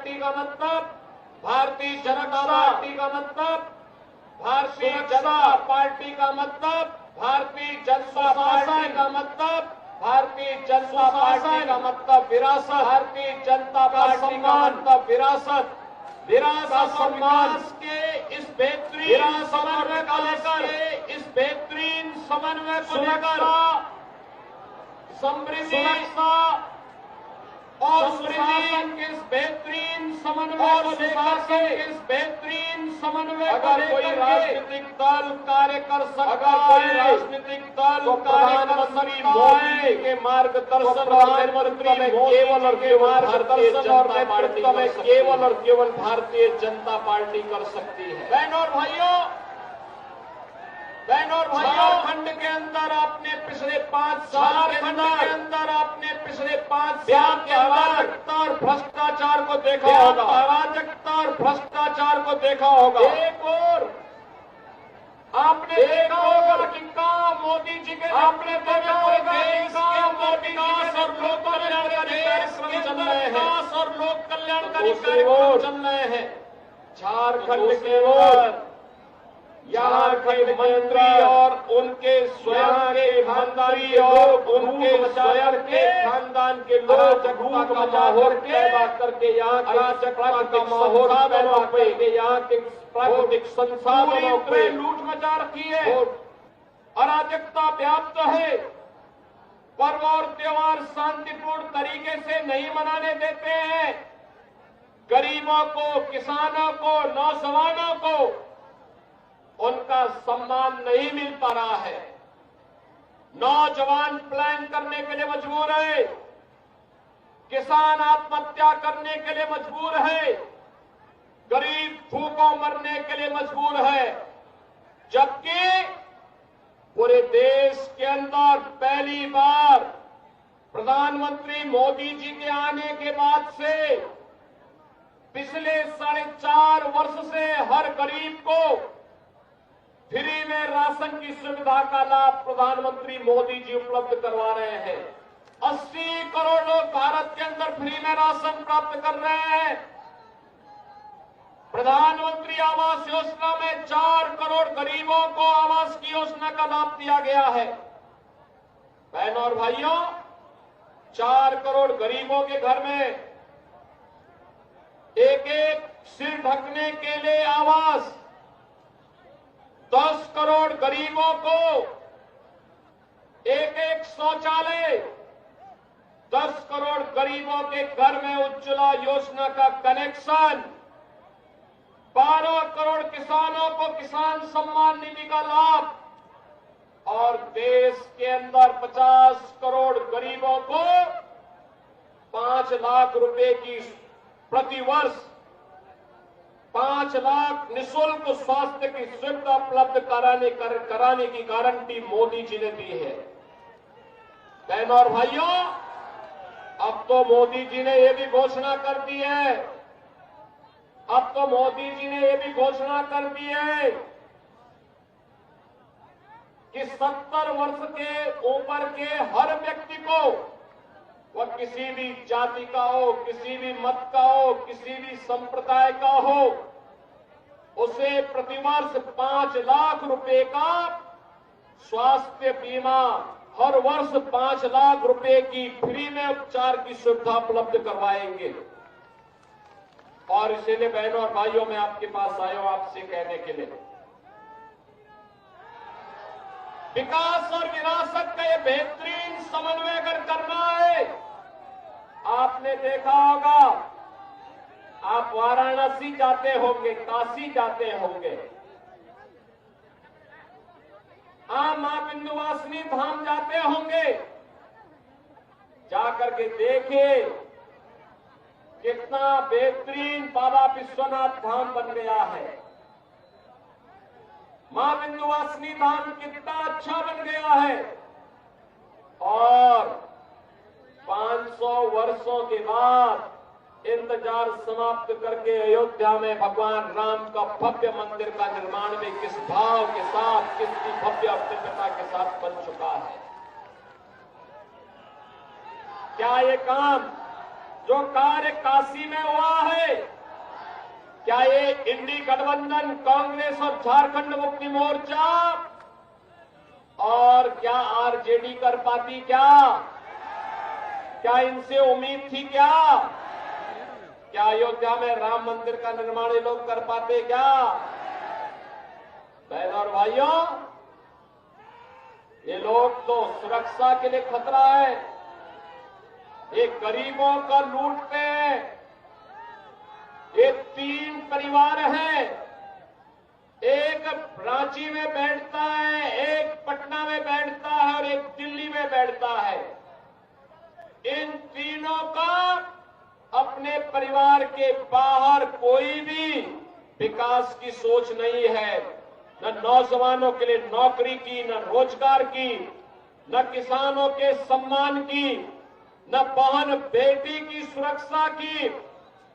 Party का मतलब Bharatiya Janata party का मतलब भारतीय जनता पार्टी का मतलब भारतीय जनता पार्टी का मतलब भारतीय जनता पार्टी का मतलब विरासत, भारतीय जनता पार्टी का मतलब विरासत, विरासत सम्मान के इस बेहतरीन समन्वय को लेकर, इस बेहतरीन समन्वय को लेकर समृद्धि और सुशासन के इस बेहतरीन समन्वय को लेकर के, इस बेहतरीन समन्वय को लेकर कोई राजनीतिक दल कार्य कर सकता है, कोई राजनीतिक दल प्रधानमंत्री मोदी के मार्गदर्शन और नेतृत्व में केवल और केवल मार्गदर्शन और नेतृत्व में केवल और केवल भारतीय जनता पार्टी कर सकती है। बहनों और भाइयों, झारखंड के अंदर आपने पिछले 5 साल के अंदर आपने पिछले 5 साल के अराजकता और भ्रष्टाचार को देखा होगा, अराजकता और भ्रष्टाचार को देखा होगा। एक और आपने देखा होगा कि कहाँ मोदी जी के आपने देखा होगा मोदी विकास और लोक कल्याणकारी कार्यक्रम चल रहे हैं और लोक कल्याणकारी कार्यक्रम चल रहे हैं। झारखंड के अंदर यहाँ के मंत्री और उनके स्वयं के खानदानी और उनके स्वयं के खानदान के लोग जगह का माहौल पैदा करके यहाँ का माहौल पैदा करके यहाँ के प्राकृतिक संसाधनों पे लूट मचा रखी है, अराजकता व्याप्त है, पर्व और त्योहार शांतिपूर्ण तरीके से नहीं मनाने देते हैं, गरीबों को, किसानों को, नौजवानों को उनका सम्मान नहीं मिल पा रहा है। नौजवान प्लान करने के लिए मजबूर है, किसान आत्महत्या करने के लिए मजबूर है, गरीब भूखों मरने के लिए मजबूर है, जबकि पूरे देश के अंदर पहली बार प्रधानमंत्री मोदी जी के आने के बाद से पिछले 4.5 वर्ष से हर गरीब को फ्री में राशन की सुविधा का लाभ प्रधानमंत्री मोदी जी उपलब्ध करवा रहे हैं। 80 करोड़ लोग भारत के अंदर फ्री में राशन प्राप्त कर रहे हैं। प्रधानमंत्री आवास योजना में 4 करोड़ गरीबों को आवास की योजना का लाभ दिया गया है। बहनों और भाइयों, 4 करोड़ गरीबों के घर में एक सिर ढकने के लिए आवास, 10 करोड़ गरीबों को एक शौचालय, 10 करोड़ गरीबों के घर में उज्ज्वला योजना का कनेक्शन, 12 करोड़ किसानों को किसान सम्मान निधि का लाभ और देश के अंदर 50 करोड़ गरीबों को 5 लाख रुपए की प्रतिवर्ष 5 लाख निःशुल्क स्वास्थ्य की सुविधा उपलब्ध कराने की गारंटी मोदी जी ने दी है। बहनों और भाइयों, अब तो मोदी जी ने ये भी घोषणा कर दी है, अब तो मोदी जी ने ये भी घोषणा कर दी है कि 70 वर्ष के ऊपर के हर व्यक्ति को, वह किसी भी जाति का हो, किसी भी मत का हो, किसी भी संप्रदाय का हो, उसे प्रतिवर्ष 5 लाख रुपए का स्वास्थ्य बीमा, हर वर्ष 5 लाख रुपए की फ्री में उपचार की सुविधा उपलब्ध करवाएंगे। और इसीलिए बहनों और भाइयों, मैं आपके पास आया हूं आपसे कहने के लिए, विकास और विरासत का ये बेहतरीन समन्वय अगर करना है, आपने देखा होगा, आप वाराणसी जाते होंगे, काशी जाते होंगे, आप मां विंध्यवासिनी धाम जाते होंगे, जाकर के देखिए कितना बेहतरीन बाबा विश्वनाथ धाम बन गया है। मां विंध्यवासिनी धाम कितना अच्छा बन गया है। और 500 वर्षों के बाद इंतजार समाप्त करके अयोध्या में भगवान राम का भव्य मंदिर का निर्माण भी किस भाव के साथ, कितनी भव्य दिव्यता के साथ बन चुका है। क्या ये काम जो कार्य काशी में हुआ है, क्या ये इंडी गठबंधन, कांग्रेस और झारखंड मुक्ति मोर्चा और क्या आरजेडी कर पाती? क्या इनसे उम्मीद थी? क्या अयोध्या में राम मंदिर का निर्माण ये लोग कर पाते? क्या बहनों और भाइयों, ये लोग तो सुरक्षा के लिए खतरा है, ये गरीबों का लूटते हैं। ये 3 परिवार हैं, एक रांची में बैठता है, एक पटना में बैठता है और एक दिल्ली में बैठता है। इन तीनों का अपने परिवार के बाहर कोई भी विकास की सोच नहीं है, न नौजवानों के लिए नौकरी की, न रोजगार की, न किसानों के सम्मान की, न बहन बेटी की सुरक्षा की,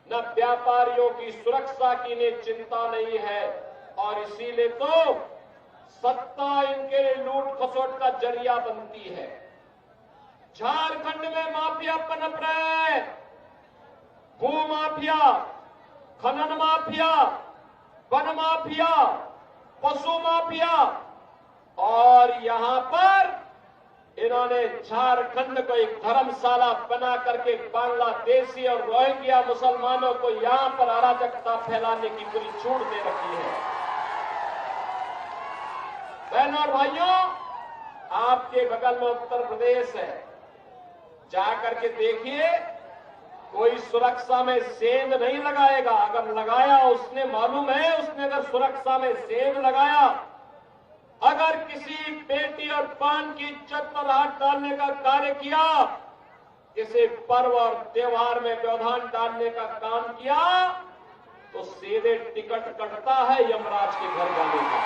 न व्यापारियों की सुरक्षा की इन्हें चिंता नहीं है। और इसीलिए तो सत्ता इनके लिए लूट खसोट का जरिया बनती है। झारखंड में माफिया पनप रहे हैं, भू माफिया, खनन माफिया, वन माफिया, पशु माफिया, और यहां पर इन्होंने झारखंड को एक धर्मशाला बना करके बांग्लादेशी और रोहिंग्या मुसलमानों को यहां पर अराजकता फैलाने की पूरी छूट दे रखी है। बहनों और भाइयों, आपके बगल में उत्तर प्रदेश है, जाकर के देखिए, कोई सुरक्षा में सेंध नहीं लगाएगा। अगर लगाया उसने, मालूम है उसने अगर सुरक्षा में सेंध लगाया, अगर किसी बेटी और बहन की इज्जत पर हाथ डालने का कार्य किया, किसी पर्व और त्योहार में व्यवधान डालने का काम किया, तो सीधे टिकट कटता है यमराज के घर जाने का।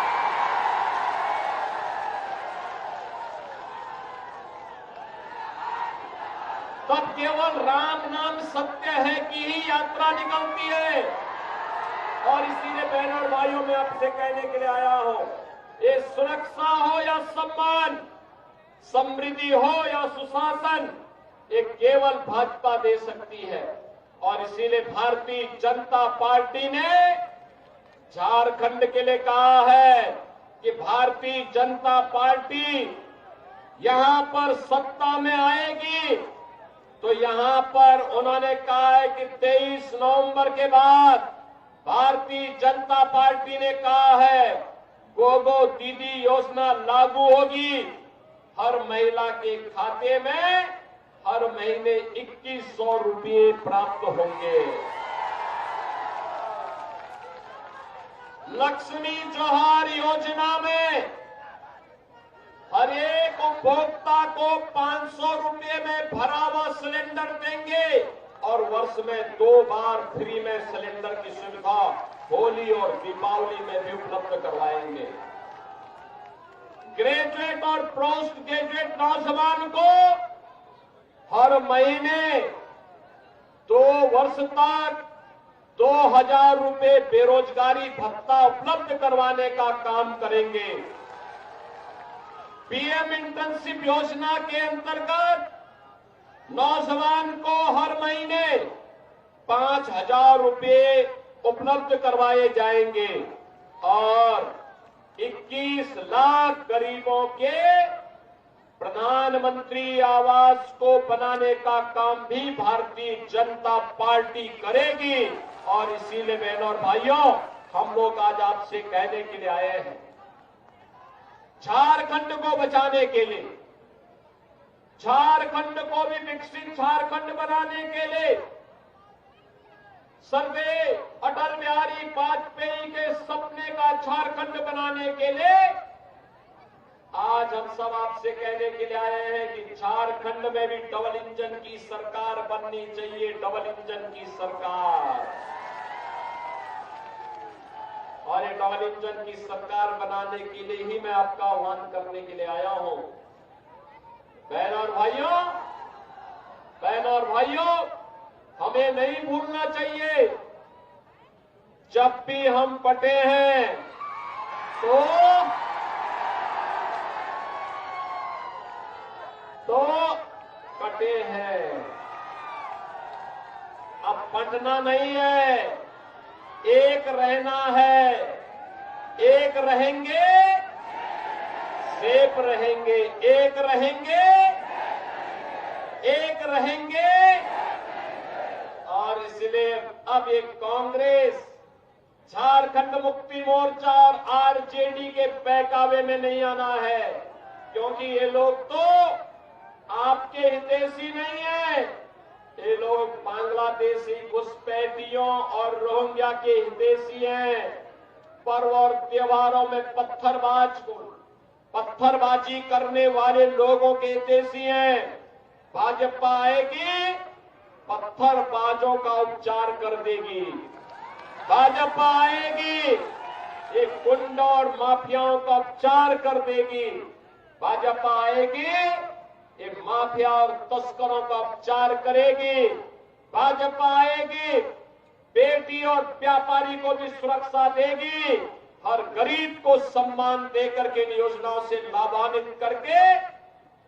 तब केवल राम नाम सत्य है की ही यात्रा निकलती है। और इसीलिए बहनों और भाइयों, मैं आपसे कहने के लिए आया हूं, ये सुरक्षा हो या सम्मान, समृद्धि हो या सुशासन, ये केवल भाजपा दे सकती है। और इसीलिए भारतीय जनता पार्टी ने झारखंड के लिए कहा है कि भारतीय जनता पार्टी यहां पर सत्ता में आएगी, तो यहां पर उन्होंने कहा है कि 23 नवंबर के बाद भारतीय जनता पार्टी ने कहा है गोगो दीदी योजना लागू होगी। हर महिला के खाते में हर महीने 2100 रुपये प्राप्त होंगे। लक्ष्मी जोहार योजना में हर एक उपभोक्ता को 500 रुपये में भरा हुआ सिलेंडर देंगे और वर्ष में 2 बार फ्री में सिलेंडर की सुविधा होली और दीपावली में भी उपलब्ध करवाएंगे। ग्रेजुएट और पोस्ट ग्रेजुएट नौजवान को हर महीने 2 वर्ष तक 2000 रुपये बेरोजगारी भत्ता उपलब्ध करवाने का काम करेंगे। पीएम इंटर्नशिप योजना के अंतर्गत नौजवान को हर महीने 5000 रुपये उपलब्ध करवाए जाएंगे और 21 लाख गरीबों के प्रधानमंत्री आवास को बनाने का काम भी भारतीय जनता पार्टी करेगी। और इसीलिए बहनों और भाइयों, हम लोग आज आपसे कहने के लिए आए हैं, झारखंड को बचाने के लिए, झारखंड को भी विकसित झारखंड बनाने के लिए, सर्वे अटल बिहारी वाजपेयी के सपने का झारखंड बनाने के लिए आज हम सब आपसे कहने के लिए आए हैं कि झारखंड में भी डबल इंजन की सरकार बननी चाहिए। डबल इंजन की सरकार, और ये डबल इंजन की सरकार बनाने के लिए ही मैं आपका आह्वान करने के लिए आया हूं। बहनों और भाइयों, हमें नहीं भूलना चाहिए, जब भी हम बटे हैं तो कटे हैं। बंटना नहीं है, एक रहना है। एक रहेंगे, सेफ रहेंगे। एक रहेंगे, एक रहेंगे। और इसलिए अब ये कांग्रेस, झारखंड मुक्ति मोर्चा और आरजेडी के बहकावे में नहीं आना है, क्योंकि ये लोग तो आपके हितैषी नहीं है। ये लोग बांग्लादेशी घुसपैठियों और रोहिंग्या के हितैषी हैं। पर्व और त्योहारों में पत्थरबाजी करने वाले लोगों के हितैषी हैं। भाजपा आएगी, पत्थरबाजों का उपचार कर देगी। भाजपा आएगी, ये गुंडों और माफियाओं का उपचार कर देगी। भाजपा आएगी, ये माफिया और तस्करों का उपचार करेगी। भाजपा आएगी, बेटी और व्यापारी को भी सुरक्षा देगी। हर गरीब को सम्मान देकर के इन योजनाओं से लाभान्वित करके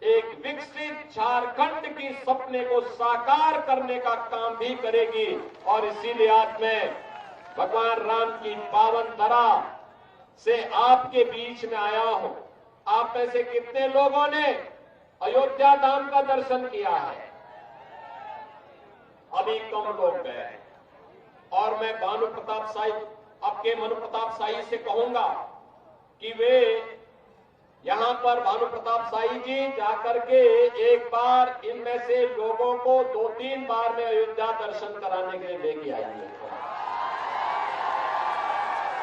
एक विकसित झारखंड की सपने को साकार करने का काम भी करेगी। और इसीलिए आज मैं भगवान राम की पावन धरा से आपके बीच में आया हूं। आप में से कितने लोगों ने अयोध्या धाम का दर्शन किया है? अभी कम लोग गए हैं। और मैं भानु प्रताप शाही, आपके मनु प्रताप शाही से कहूंगा कि वे यहां पर भानु प्रताप शाही जी जाकर के एक बार इनमें से लोगों को 2-3 बार में अयोध्या दर्शन कराने के लिए लेके आइए।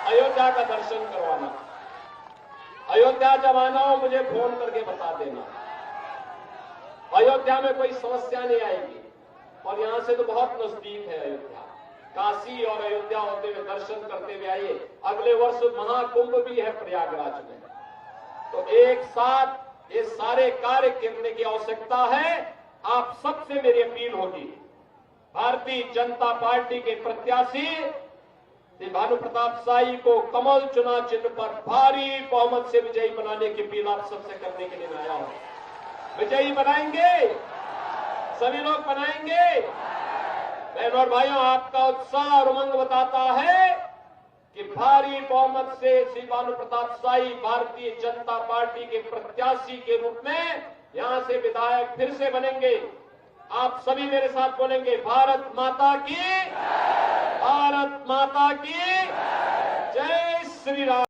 अयोध्या का दर्शन करवाना। अयोध्या जब आना हो मुझे फोन करके बता देना। अयोध्या में कोई समस्या नहीं आएगी। और यहां से तो बहुत नजदीक है अयोध्या। काशी और अयोध्या होते हुए दर्शन करते हुए आइए। अगले वर्ष महाकुंभ भी है प्रयागराज में, तो एक साथ ये सारे कार्य करने की आवश्यकता है। आप सबसे मेरी अपील होगी, भारतीय जनता पार्टी के प्रत्याशी श्री भानु प्रताप शाही को कमल चुनाव चिन्ह पर भारी बहुमत से विजयी बनाने की अपील आप सबसे करने के लिए मैं आया हूं। विजयी बनाएंगे, सभी लोग बनाएंगे। बहनों और भाइयों, आपका उत्साह और उमंग बताता है कि भारी बहुमत से श्री भानु प्रताप शाही भारतीय जनता पार्टी के प्रत्याशी के रूप में यहां से विधायक फिर से बनेंगे। आप सभी मेरे साथ बोलेंगे, भारत माता की, भारत माता की जय श्री राम।